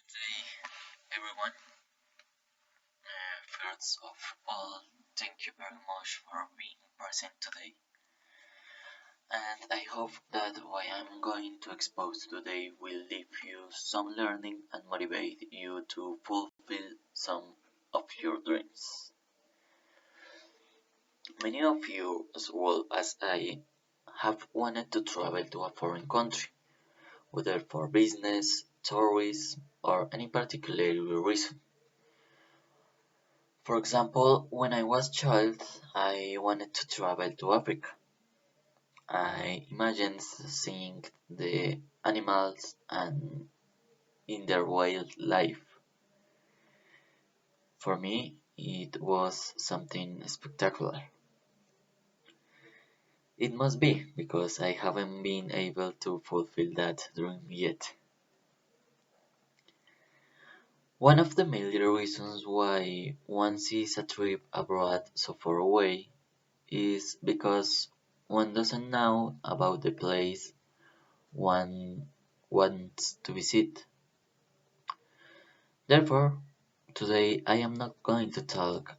Day, everyone. First of all, thank you very much for being present today. And I hope that what I'm going to expose today will leave you some learning and motivate you to fulfill some of your dreams. Many of you, as well as I, have wanted to travel to a foreign country, whether for business, tourism, or any particular reason. For example, when I was child, I wanted to travel to Africa. I imagined seeing the animals and in their wildlife. For me, it was something spectacular. It must be because I haven't been able to fulfill that dream yet. One of the major reasons why one sees a trip abroad so far away is because one doesn't know about the place one wants to visit. Therefore, today I am not going to talk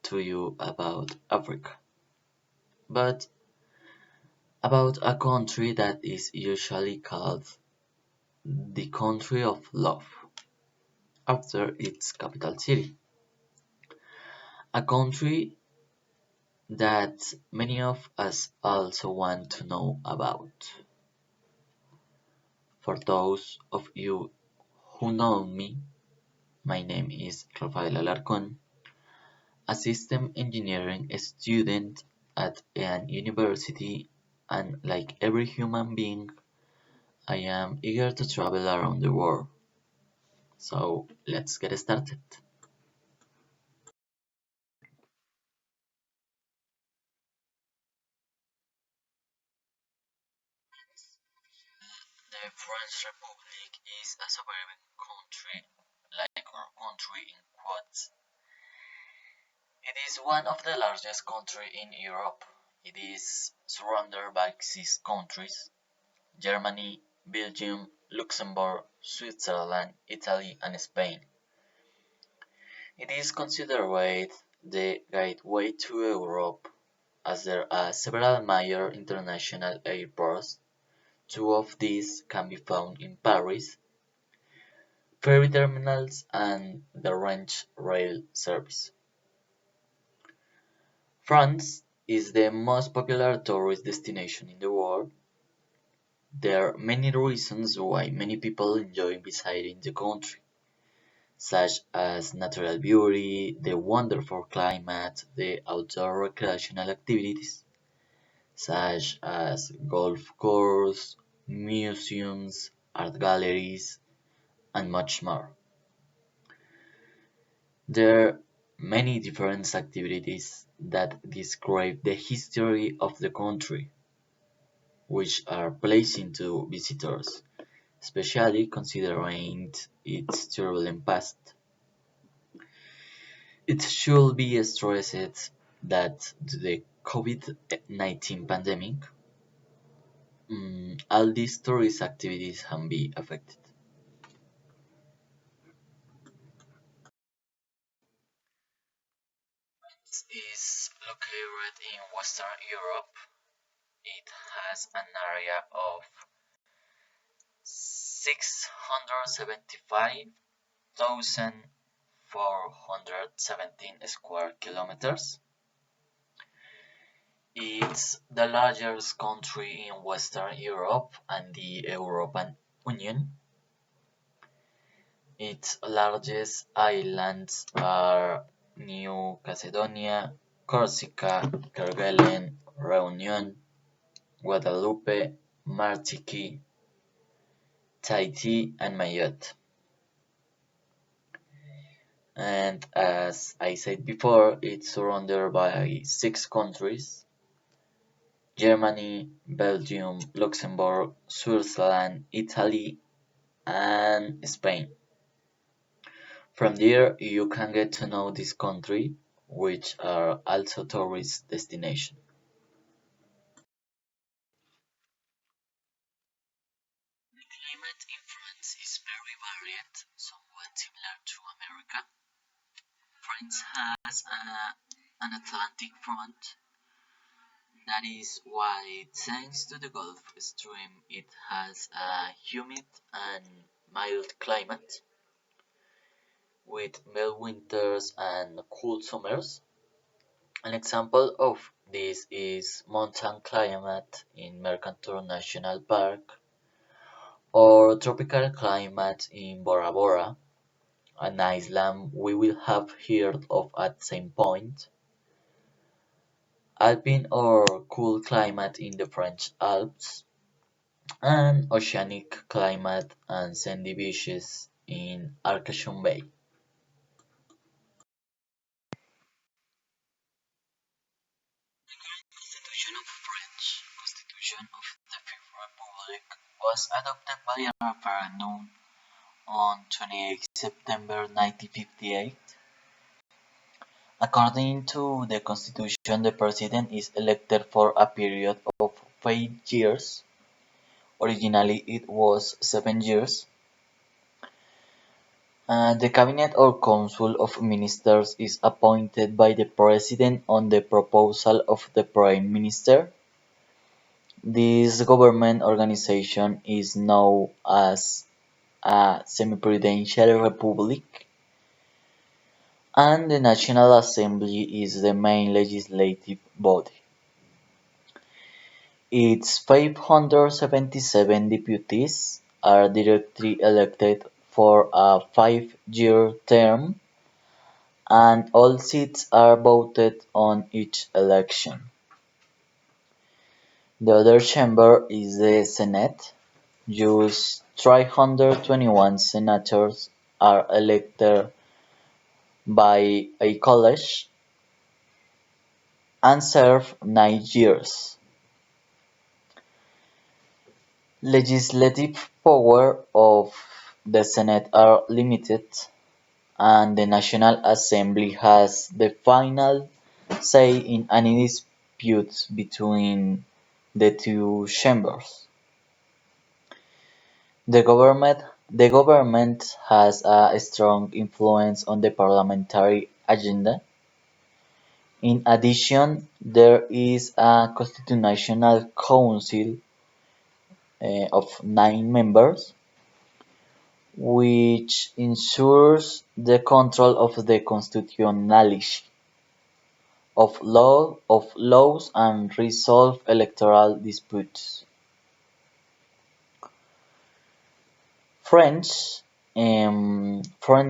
to you about Africa, but about a country that is usually called the country of love, after its capital city. A country that many of us also want to know about. For those of you who know me, my name is Rafael Alarcón, a system engineering student at an university, and like every human being, I am eager to travel around the world. So let's get started. The French Republic is a sovereign country, like our country in quotes. It is one of the largest countries in Europe. It is surrounded by six countries: Germany, Belgium, Luxembourg, Switzerland, Italy, and Spain. It is considered the gateway to Europe, as there are several major international airports. Two of these can be found in Paris, ferry terminals, and the French rail service. France is the most popular tourist destination in the world. There are many reasons why many people enjoy visiting the country, such as natural beauty, the wonderful climate, the outdoor recreational activities, such as golf courses, museums, art galleries, and much more. There are many different activities that describe the history of the country, which are pleasing to visitors, especially considering its turbulent past. It should be stressed that the COVID-19 pandemic, all these tourist activities can be affected. It is located in Western Europe. It has an area of 675,417 square kilometers. It's the largest country in Western Europe and the European Union. Its largest islands are New Caledonia, Corsica, Kerguelen, Reunion, Guadalupe, Martinique, Tahiti, and Mayotte. And as I said before, it's surrounded by six countries: Germany, Belgium, Luxembourg, Switzerland, Italy, and Spain. From there, you can get to know this country, which are also tourist destinations. The climate in France is very varied. Some France has an Atlantic front. That is why, thanks to the Gulf Stream, it has a humid and mild climate with mild winters and cool summers. An example of this is mountain climate in Mercantour National Park or tropical climate in Bora Bora, an island we will have heard of at some point. Alpine or cool climate in the French Alps, and oceanic climate and sandy beaches in Arcachon Bay. Constitution of French Constitution of the Fifth Republic was adopted by a referendum on 28 September 1958. According to the Constitution, the President is elected for a period of 5 years. Originally, it was 7 years. The Cabinet or Council of Ministers is appointed by the President on the proposal of the Prime Minister. This government organization is known as a semi-presidential republic, and the National Assembly is the main legislative body. Its 577 deputies are directly elected for a 5-year term, and all seats are voted on each election. The other chamber is the Senate, whose 321 senators are elected by a college and serve 9 years. Legislative power of the Senate are limited, and the National Assembly has the final say in any disputes between the two chambers. The government has a strong influence on the parliamentary agenda. In addition, there is a constitutional council of 9 members, which ensures the control of the constitutionality of laws and resolve electoral disputes. French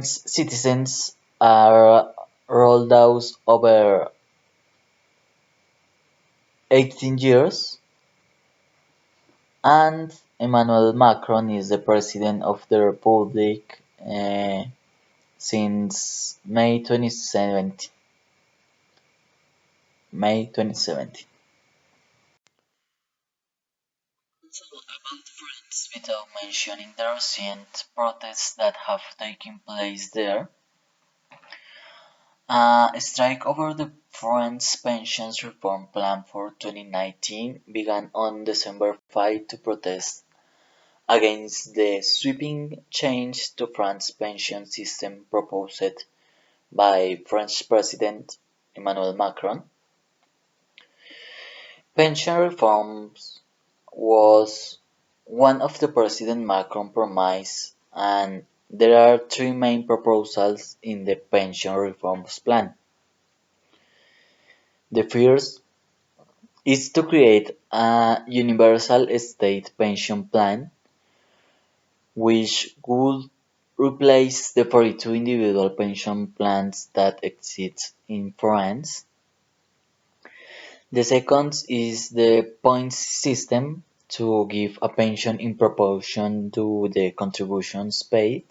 citizens are rolled out over 18 years, and Emmanuel Macron is the president of the republic since May 2017. May 2017. So about France, without mentioning the recent protests that have taken place there, a strike over the French pensions reform plan for 2019 began on December 5 to protest against the sweeping change to France's pension system proposed by French President Emmanuel Macron. Pension reforms was one of the President Macron promises, and there are three main proposals in the pension reforms plan. The first is to create a universal state pension plan, which would replace the 42 individual pension plans that exist in France. The second is the points system, to give a pension in proportion to the contributions paid.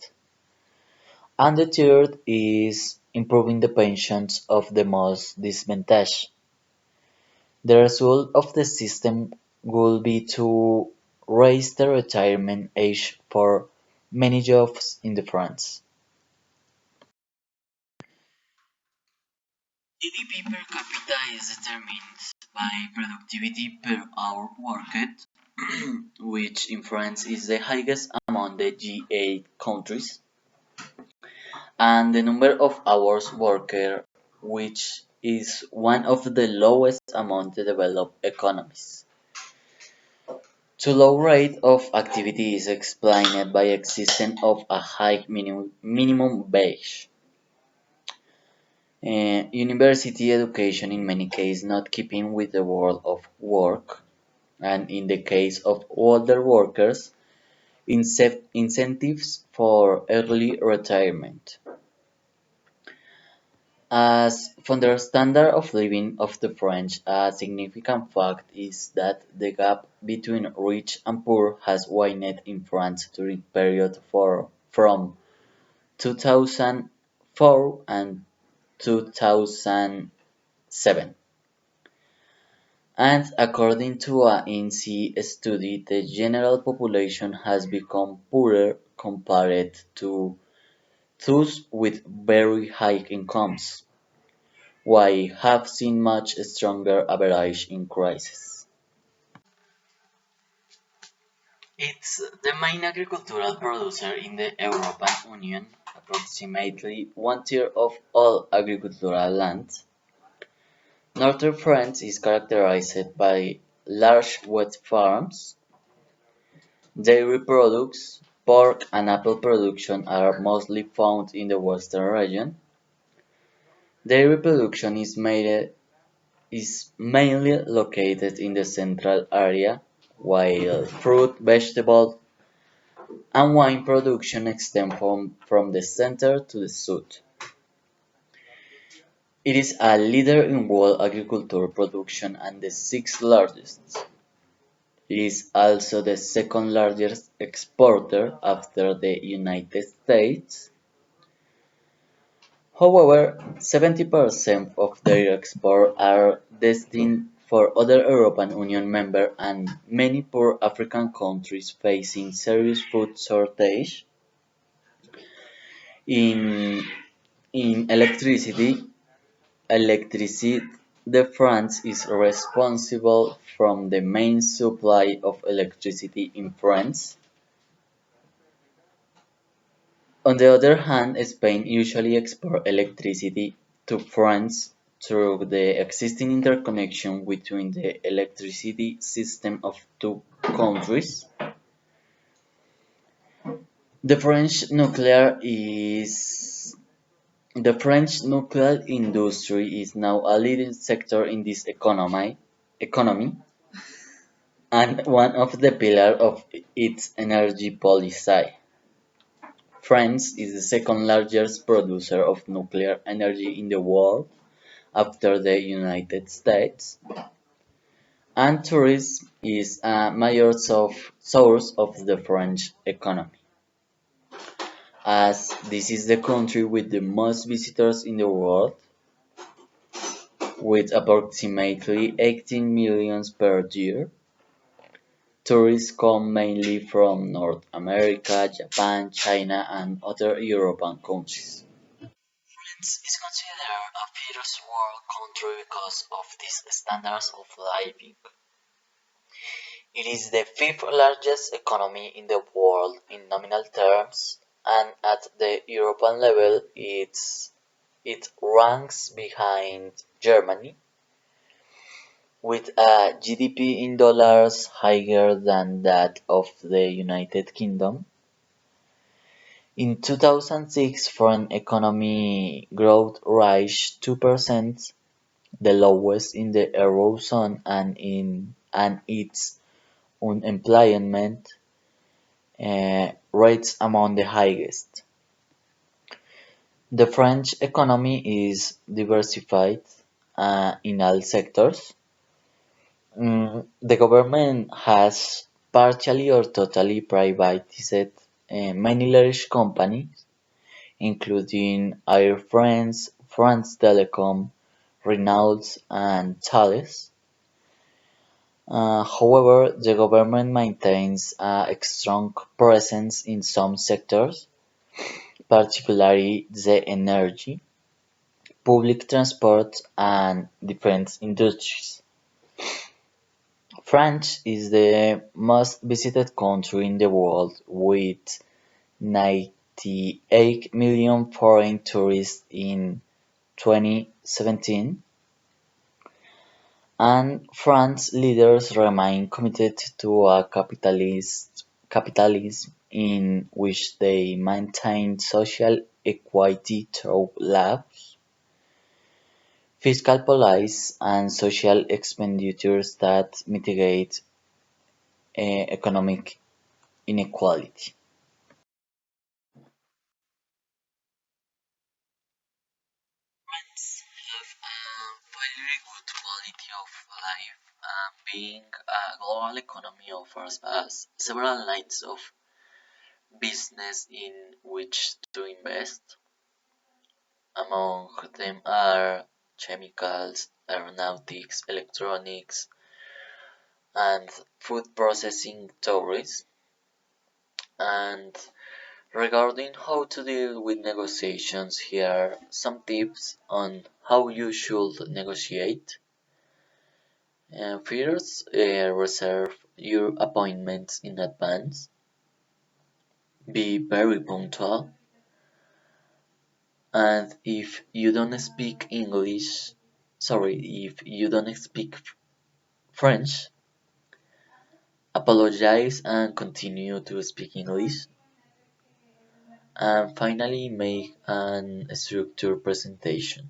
And the third is improving the pensions of the most disadvantaged. The result of the system will be to raise the retirement age for many jobs in France. GDP per capita is determined by productivity per hour worked, which in France is the highest among the G8 countries. and the number of hours worked, which is one of the lowest among the developed economies. The low rate of activity is explained by existence of a high minimum wage. University education in many cases not keeping with the world of work, and in the case of older workers, incentives for early retirement. As for the standard of living of the French, a significant fact is that the gap between rich and poor has widened in France during the period from 2004 and 2007. And according to a INSEE study, the general population has become poorer compared to those with very high incomes, while have seen much stronger average increases. It's the main agricultural producer in the European Union, approximately one-third of all agricultural land. Northern France is characterized by large wheat farms, dairy products, pork and apple production are mostly found in the western region. Dairy production is mainly located in the central area, while fruit, vegetable, and wine production extend from the center to the south. It is a leader in world agricultural production and the sixth largest. It is also the second largest exporter after the United States. However, 70% of their exports are destined for other European Union members and many poor African countries facing serious food shortage. In, in electricity, the France is responsible from the main supply of electricity in France. On the other hand, Spain usually exports electricity to France through the existing interconnection between the electricity system of two countries. The French nuclear is the French nuclear industry is now a leading sector in this economy and one of the pillars of its energy policy. France is the second largest producer of nuclear energy in the world after the United States, and tourism is a major source of the French economy, as this is the country with the most visitors in the world, with approximately 18 million per year. Tourists come mainly from North America, Japan, China, and other European countries. France is considered a first world country because of these standards of living. It is the fifth largest economy in the world in nominal terms, and at the European level it ranks behind Germany, with a GDP in dollars higher than that of the United Kingdom. In 2006, foreign economy growth reached 2%, the lowest in the Eurozone, and its unemployment rates among the highest. The French economy is diversified in all sectors. The government has partially or totally privatized many large companies, including Air France, France Telecom, Renault, and Thales. However, the government maintains a strong presence in some sectors, particularly the energy, public transport, and defense industries. France is the most visited country in the world with 90 28 million foreign tourists in 2017, and France leaders remain committed to a capitalism in which they maintain social equity through laws, fiscal policies, and social expenditures that mitigate economic inequality. France have a very good quality of life, being a global economy offers us several lines of business in which to invest. Among them are chemicals, aeronautics, electronics, and food processing, tourism. And regarding how to deal with negotiations, here are some tips on how you should negotiate. First, reserve your appointments in advance. Be very punctual. And if you don't speak English, sorry, if you don't speak French, apologize and continue to speak English. And finally, make an structured presentation.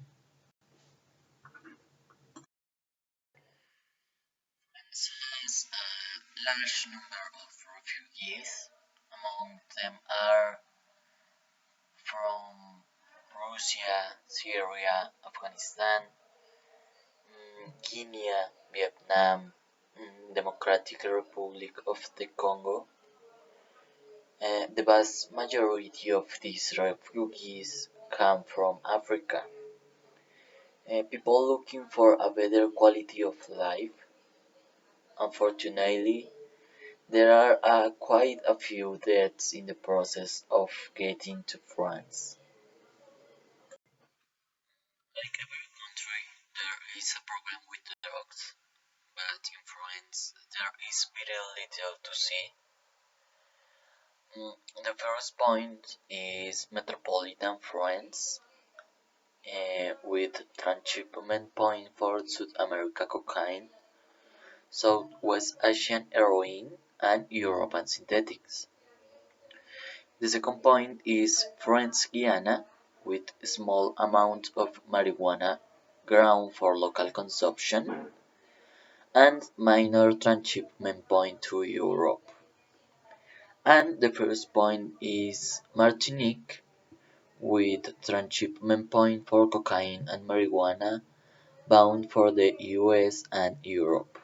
France has a large number of refugees. Among them are from Russia, Syria, Afghanistan, Guinea, Vietnam, Democratic Republic of the Congo. The vast majority of these refugees come from Africa. People looking for a better quality of life. Unfortunately, there are quite a few deaths in the process of getting to France. Like every country, there is a problem with drugs, but in France there is very little to see. The first point is metropolitan France, with transshipment point for South America cocaine, Southwest Asian heroin, and European synthetics. The second point is French Guiana, with small amounts of marijuana grown for local consumption, and minor transshipment point to Europe. And the first point is Martinique, with transshipment point for cocaine and marijuana bound for the US and Europe.